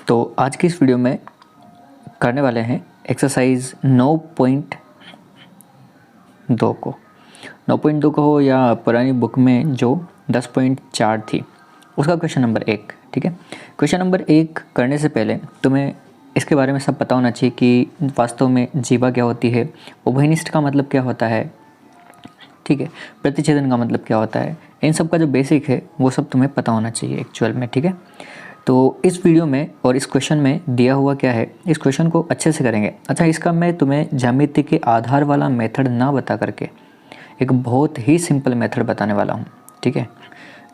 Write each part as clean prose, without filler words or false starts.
तो आज की इस वीडियो में करने वाले हैं एक्सरसाइज 9.2 को 9.2 को हो या पुरानी बुक में जो 10.4 थी उसका क्वेश्चन नंबर 1। ठीक है, क्वेश्चन नंबर 1 करने से पहले तुम्हें इसके बारे में सब पता होना चाहिए कि वास्तव में जीवा क्या होती है, उभयनिष्ठ का मतलब क्या होता है, ठीक है, प्रतिच्छेदन का मतलब क्या होता है। इन सब का जो बेसिक है वो सब तुम्हें पता होना चाहिए एक्चुअल में। ठीक है, तो इस वीडियो में और इस क्वेश्चन में दिया हुआ क्या है, इस क्वेश्चन को अच्छे से करेंगे। अच्छा, इसका मैं तुम्हें ज्यामिति के आधार वाला मेथड ना बता करके एक बहुत ही सिंपल मेथड बताने वाला हूँ। ठीक है,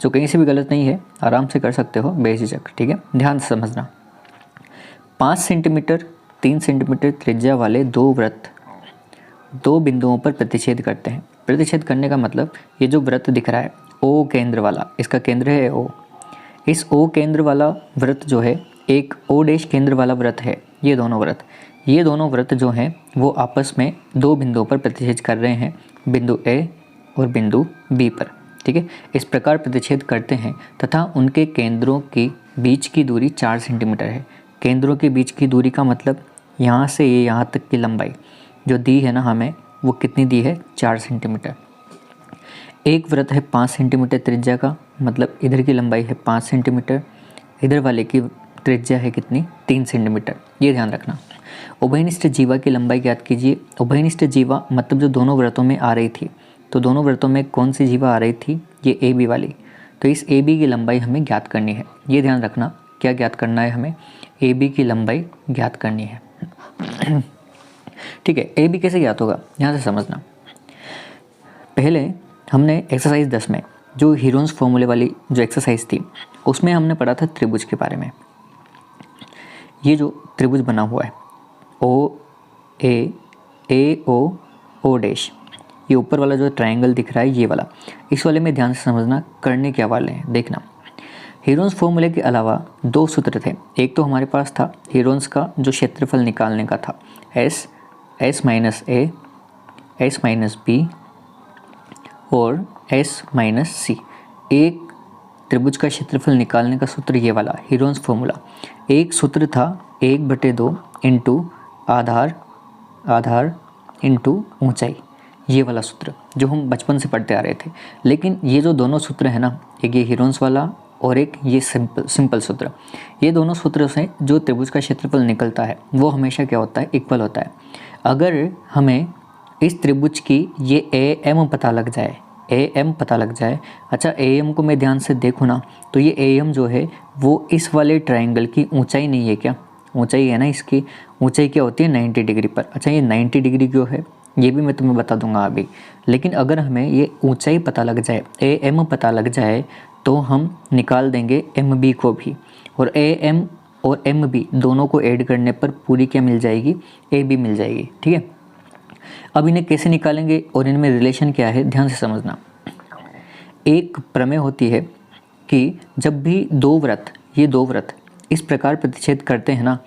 जो कहीं से भी गलत नहीं है, आराम से कर सकते हो बेझिझक। ठीक है, ध्यान से समझना। 5 सेंटीमीटर 3 सेंटीमीटर त्रिज्या वाले दो वृत्त दो बिंदुओं पर प्रतिच्छेद करते हैं। प्रतिच्छेद करने का मतलब ये जो वृत्त दिख रहा है ओ केंद्र वाला, इसका केंद्र है ओ। इस ओ केंद्र वाला वृत्त जो है एक ओ डैश केंद्र वाला वृत्त है। ये दोनों वृत्त जो हैं वो आपस में दो बिंदुओं पर प्रतिच्छेद कर रहे हैं, बिंदु ए और बिंदु बी पर। ठीक है, इस प्रकार प्रतिच्छेद करते हैं तथा उनके केंद्रों की बीच की दूरी 4 सेंटीमीटर है। केंद्रों के बीच की दूरी का मतलब यहाँ से ये यहाँ तक की लंबाई जो दी है ना हमें, वो कितनी दी है, 4 सेंटीमीटर। एक वृत्त है 5 सेंटीमीटर त्रिज्या का, मतलब इधर की लंबाई है 5 सेंटीमीटर, इधर वाले की त्रिज्या है कितनी, 3 सेंटीमीटर। ये ध्यान रखना। उभयनिष्ठ जीवा की लंबाई ज्ञात कीजिए। उभयनिष्ठ जीवा मतलब जो दोनों वृत्तों में आ रही थी, तो दोनों वृत्तों में कौन सी जीवा आ रही थी, ये ए बी वाली। तो इस ए बी की लंबाई हमें ज्ञात करनी है। ये ध्यान रखना, क्या ज्ञात करना है हमें, ए बी की लंबाई ज्ञात करनी है। ठीक है, ए बी कैसे ज्ञात होगा, यहाँ से समझना। पहले हमने एक्सरसाइज 10 में जो हीरोन्स फॉर्मूले वाली जो एक्सरसाइज थी उसमें हमने पढ़ा था त्रिभुज के बारे में। ये जो त्रिभुज बना हुआ है ओ ओ डैश, ये ऊपर वाला जो ट्रायंगल दिख रहा है ये वाला, इस वाले में ध्यान से समझना करने क्या वाले हैं। देखना, हीरोन्स फॉर्मूले के अलावा दो सूत्र थे। एक तो हमारे पास था हीरोन्स का जो क्षेत्रफल निकालने का था, एस माइनस ए, एस माइनस बी और एस माइनस सी। एक त्रिभुज का क्षेत्रफल निकालने का सूत्र ये वाला हीरोन्स फॉर्मूला। एक सूत्र था 1/2 इंटू आधार इंटू ऊंचाई, ये वाला सूत्र जो हम बचपन से पढ़ते आ रहे थे। लेकिन ये जो दोनों सूत्र है ना, एक ये हीरोन्स वाला और एक ये सिंपल सूत्र, ये दोनों सूत्रों से जो त्रिभुज का क्षेत्रफल निकलता है वो हमेशा क्या होता है, इक्वल होता है। अगर हमें इस त्रिभुज की ये ए एम पता लग जाए, अच्छा ए एम को मैं ध्यान से देखूँ ना, तो ये ए एम जो है वो इस वाले ट्रायंगल की ऊंचाई नहीं है क्या, ऊंचाई है ना, इसकी ऊंचाई क्या होती है 90 डिग्री पर। अच्छा, ये 90 डिग्री क्यों है ये भी मैं तुम्हें बता दूंगा अभी। लेकिन अगर हमें ये ऊंचाई पता लग जाए, ए एम पता लग जाए, तो हम निकाल देंगे एम बी को भी, और ए एम और एम बी दोनों को ऐड करने पर पूरी क्या मिल जाएगी, ए बी मिल जाएगी। ठीक है, अब इन्हें कैसे निकालेंगे और इनमें रिलेशन क्या है, ध्यान से समझना। एक प्रमेय होती है कि जब भी ये दो वृत्त इस प्रकार प्रतिच्छेद करते हैं ना,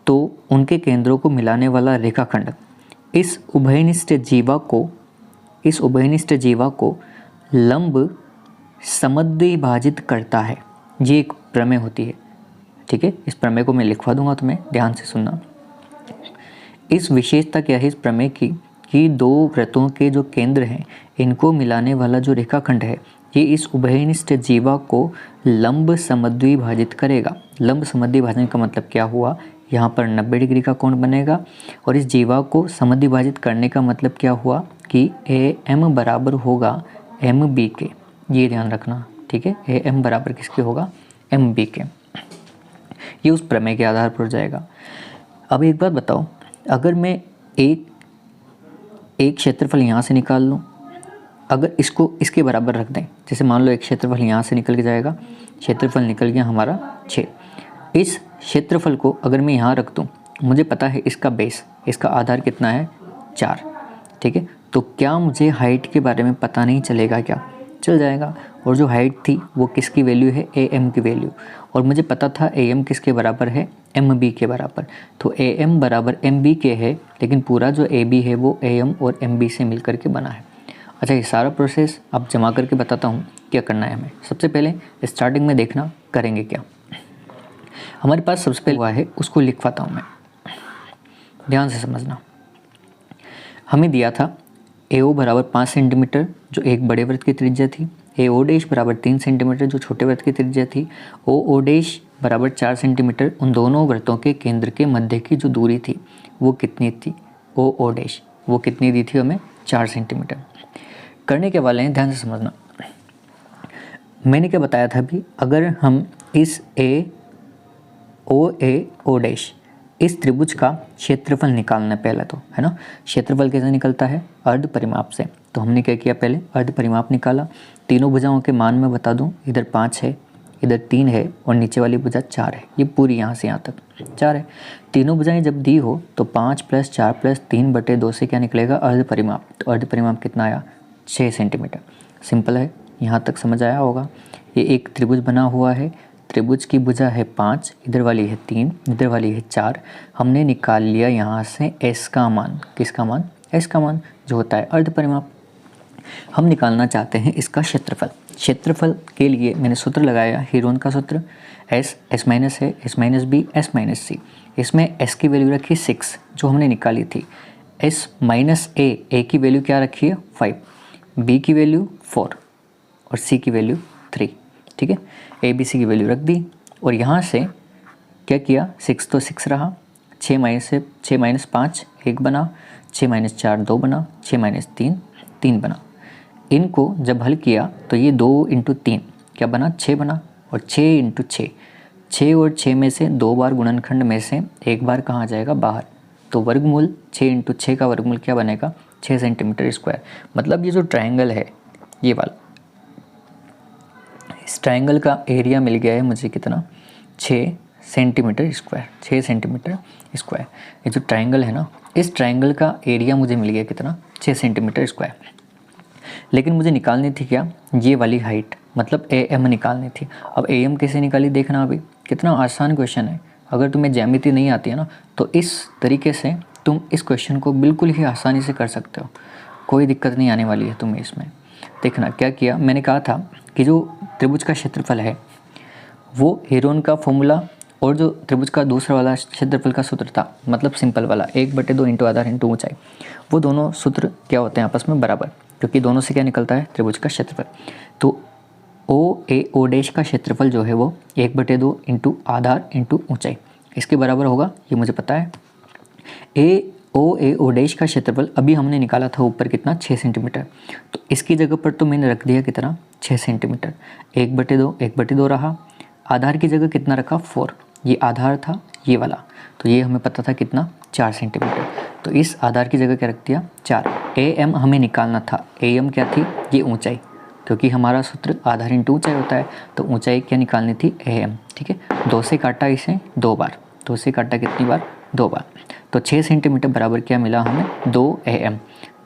तो उनके केंद्रों को मिलाने वाला रेखाखंड इस उभयनिष्ठ जीवा को लंब समद्विभाजित करता है। ये एक प्रमेय होती है। ठीक है, इस प्रमेय को मैं लिखवा दूंगा, तुम्हें ध्यान से सुनना। इस विशेषता क्या है इस प्रमेय की कि दो वृत्तों के जो केंद्र हैं इनको मिलाने वाला जो रेखाखंड है ये इस उभयनिष्ठ जीवा को लंब समद्विभाजित करेगा। लंब समद्विभाजन का मतलब क्या हुआ, यहाँ पर 90 डिग्री का कोण बनेगा, और इस जीवा को समद्विभाजित करने का मतलब क्या हुआ कि ए एम बराबर होगा एम बी के। ये ध्यान रखना। ठीक है, ए एम बराबर किसके होगा, एम बी के। ये उस प्रमेय के आधार पर हो जाएगा। अब एक बात बताओ, अगर मैं एक क्षेत्रफल यहाँ से निकाल लूँ, अगर इसको इसके बराबर रख दें, जैसे मान लो एक क्षेत्रफल यहाँ से निकल के जाएगा, क्षेत्रफल निकल गया हमारा 6। इस क्षेत्रफल को अगर मैं यहाँ रख दूँ, मुझे पता है इसका बेस, इसका आधार कितना है, 4। ठीक है, तो क्या मुझे हाइट के बारे में पता नहीं चलेगा क्या, चल जाएगा। और जो हाइट थी वो किसकी वैल्यू है, ए एम की वैल्यू, और मुझे पता था ए एम किसके बराबर है, एम बी के बराबर। तो ए एम बराबर एम बी के है, लेकिन पूरा जो ए बी है वो ए एम और एम बी से मिल करके बना है। अच्छा, ये सारा प्रोसेस अब जमा करके बताता हूँ क्या करना है हमें। सबसे पहले स्टार्टिंग में देखना करेंगे क्या। हमारे पास सबसे पहले हुआ है उसको लिखवाता हूँ मैं, ध्यान से समझना। हमें दिया था AO बराबर 5 सेंटीमीटर जो एक बड़े वृत्त की त्रिज्या थी, AO डैश बराबर 3 सेंटीमीटर जो छोटे वृत्त की त्रिज्या थी, OO डैश बराबर 4 सेंटीमीटर। उन दोनों वृत्तों के केंद्र के मध्य की जो दूरी थी वो कितनी थी, OO डैश वो कितनी दी थी हमें, 4 सेंटीमीटर। करने के वाले हैं, ध्यान से समझना। मैंने क्या बताया था अभी, अगर हम इस OO डैश इस त्रिभुज का क्षेत्रफल निकालना है पहले तो, है ना। क्षेत्रफल कैसे निकलता है, अर्ध परिमाप से। तो हमने क्या किया, पहले अर्ध परिमाप निकाला। तीनों भुजाओं के मान मैं बता दूं, इधर 5 है, इधर 3 है और नीचे वाली भुजा 4 है। ये पूरी यहाँ से यहाँ तक 4 है। तीनों भुजाएं जब दी हो तो 5 + 4 + 3/2 से क्या निकलेगा, अर्ध परिमाप। तो अर्ध परिमाप कितना आया, 6 सेंटीमीटर। सिंपल है, यहाँ तक समझ आया होगा। ये एक त्रिभुज बना हुआ है, त्रिभुज की भुजा है 5, इधर वाली है 3, इधर वाली है 4। हमने निकाल लिया यहाँ से S का मान। किसका मान, S का मान जो होता है अर्ध परिमाप। हम निकालना चाहते हैं इसका क्षेत्रफल। क्षेत्रफल के लिए मैंने सूत्र लगाया, हीरोन का सूत्र, S माइनस है, S minus B, S minus C. इसमें S की वैल्यू रखी 6 जो हमने निकाली थी, S माइनस A की वैल्यू क्या रखी है 5, B की वैल्यू 4 और C की वैल्यू 3। ठीक है, ABC की वैल्यू रख दी और यहाँ से क्या किया, 6 तो 6 रहा, 6 माइनस 5 1 बना, 6 माइनस 4 2 बना, 6 माइनस 3 3 बना। इनको जब हल किया तो ये 2 × 3 क्या बना, 6 बना, और 6 × 6 6 और 6 में से 2 बार गुणनखंड में से 1 बार कहाँ जाएगा, बाहर। तो वर्गमूल 6 × 6 का वर्गमूल क्या बनेगा, 6 सेंटीमीटर स्क्वायर। मतलब ये जो ट्रायंगल है ये वाला, इस ट्रायंगल का एरिया मिल गया है मुझे कितना, 6 सेंटीमीटर स्क्वायर। 6 सेंटीमीटर स्क्वायर ये जो ट्रायंगल है ना, इस ट्रायंगल का एरिया मुझे मिल गया कितना, 6 सेंटीमीटर स्क्वायर। लेकिन मुझे निकालनी थी क्या, ये वाली हाइट, मतलब AM निकालनी थी। अब AM कैसे निकाली देखना, अभी कितना आसान क्वेश्चन है। अगर तुम्हें ज्यामिति नहीं आती है ना तो इस तरीके से तुम इस क्वेश्चन को बिल्कुल ही आसानी से कर सकते हो, कोई दिक्कत नहीं आने वाली है तुम्हें इसमें। देखना क्या किया, मैंने कहा था कि जो त्रिभुज का क्षेत्रफल है वो हीरोन का फॉर्मूला और जो त्रिभुज का दूसरा वाला क्षेत्रफल का सूत्र था, मतलब सिंपल वाला 1/2 × आधार × ऊंचाई, वो दोनों सूत्र क्या होते हैं आपस में बराबर, क्योंकि दोनों से क्या निकलता है, त्रिभुज का क्षेत्रफल। तो OAO डैश का क्षेत्रफल जो है वो 1/2 × आधार × ऊंचाई इसके बराबर होगा, ये मुझे पता है। OAO डैश का क्षेत्रफल अभी हमने निकाला था ऊपर कितना, 6 सेंटीमीटर। तो इसकी जगह पर तो मैंने रख दिया कितना, 6 सेंटीमीटर। 1/2 रहा, आधार की जगह कितना रखा, 4। ये आधार था ये वाला, तो ये हमें पता था कितना, 4 सेंटीमीटर। तो इस आधार की जगह क्या रख दिया, 4। AM हमें निकालना था, AM क्या थी, ये ऊंचाई, क्योंकि हमारा सूत्र आधार × ऊंचाई होता है। तो ऊंचाई क्या निकालनी थी, AM। ठीक है, 2 से काटा इसे 2 बार, 2 से काटा कितनी बार, 2 बार। तो 6 सेंटीमीटर बराबर क्या मिला हमें, 2 AM।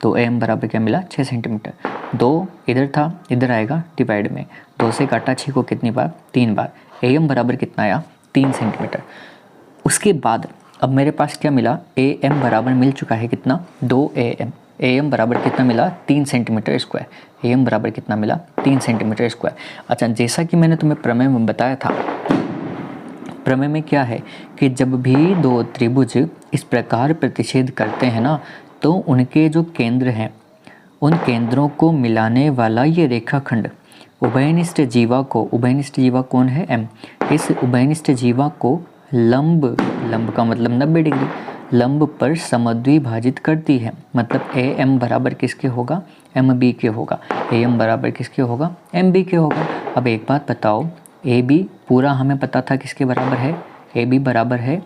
तो AM बराबर क्या मिला, 6 सेंटीमीटर। 2 इधर था, इधर आएगा डिवाइड में, 2 से काटा 6 को कितनी बार, 3 बार। AM बराबर कितना आया, 3 सेंटीमीटर। उसके बाद अब मेरे पास क्या मिला, AM बराबर मिल चुका है कितना, 2 AM। AM बराबर कितना मिला, 3 सेंटीमीटर स्क्वायर। AM बराबर कितना मिला, 3 सेंटीमीटर स्क्वायर। अच्छा, जैसा कि मैंने तुम्हें प्रमेय में बताया था, प्रमेय में क्या है कि जब भी दो त्रिभुज इस प्रकार प्रतिच्छेद करते हैं ना, तो उनके जो केंद्र हैं उन केंद्रों को मिलाने वाला ये रेखाखंड उभयनिष्ठ जीवा को, उभयनिष्ठ जीवा कौन है, M, इस उभयनिष्ठ जीवा को लंब का मतलब 90 डिग्री लंब पर समद्विभाजित करती है। मतलब AM बराबर किसके होगा, MB के होगा। AM बराबर किसके होगा, MB के होगा। अब एक बात बताओ, AB पूरा हमें पता था किसके बराबर है, AB बराबर है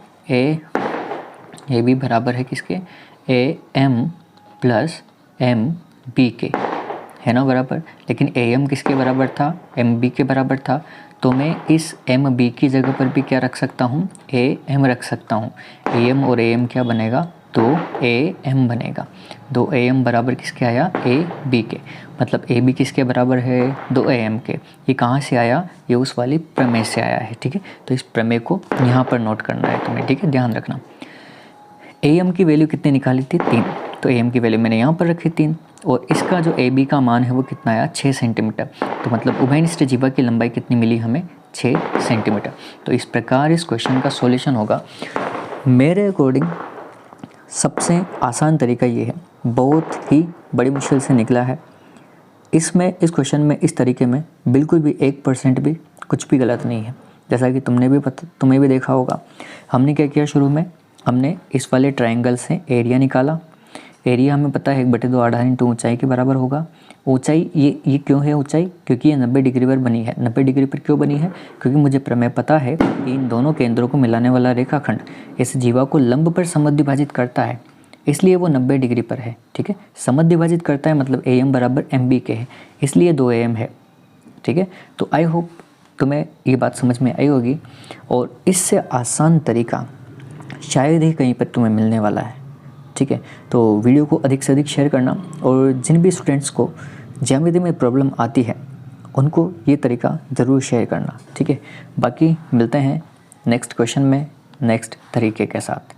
AB बराबर है किसके, AM + MB के, है ना बराबर। लेकिन AM किसके बराबर था, MB के बराबर था। तो मैं इस MB की जगह पर भी क्या रख सकता हूँ, AM रख सकता हूँ। AM और AM क्या बनेगा, 2AM बनेगा। 2AM बराबर किसके आया, AB के। मतलब AB किसके बराबर है, 2AM के। ये कहाँ से आया, ये उस वाली प्रमेय से आया है। ठीक है, तो इस प्रमेय को यहाँ पर नोट करना है तुम्हें। ठीक है, ध्यान रखना। AM की वैल्यू कितनी निकाली थी, 3। तो AM की वैल्यू मैंने यहाँ पर रखी 3, और इसका जो AB का मान है वो कितना आया, 6 सेंटीमीटर। तो मतलब उभयनिष्ठ जीवा की लंबाई कितनी मिली हमें, 6 सेंटीमीटर। तो इस प्रकार इस क्वेश्चन का सॉल्यूशन होगा। मेरे अकॉर्डिंग सबसे आसान तरीका ये है, बहुत ही बड़ी मुश्किल से निकला है। इसमें इस क्वेश्चन में इस तरीके में बिल्कुल भी 1% भी कुछ भी गलत नहीं है। जैसा कि तुम्हें भी देखा होगा, हमने क्या किया, शुरू में हमने इस वाले ट्रायंगल से एरिया निकाला। एरिया हमें पता है 1/2 आधा इंटू ऊंचाई के बराबर होगा। ऊंचाई ये क्यों है ऊंचाई, क्योंकि ये 90 डिग्री पर बनी है। 90 डिग्री पर क्यों बनी है, क्योंकि मुझे प्रमेय पता है कि इन दोनों केंद्रों को मिलाने वाला रेखाखंड इस जीवा को लंब पर समद्विभाजित करता है, इसलिए वो 90 डिग्री पर है। ठीक है, समद्विभाजित करता है मतलब AM बराबर MB के है, इसलिए 2 AM है। ठीक है, तो आई होप तुम्हें ये बात समझ में आई होगी, और इससे आसान तरीका शायद ही कहीं पर तुम्हें मिलने वाला है। ठीक है, तो वीडियो को अधिक से अधिक शेयर करना, और जिन भी स्टूडेंट्स को ज्यामिति में प्रॉब्लम आती है उनको ये तरीका ज़रूर शेयर करना। ठीक है, बाकी मिलते हैं नेक्स्ट क्वेश्चन में नेक्स्ट तरीके के साथ।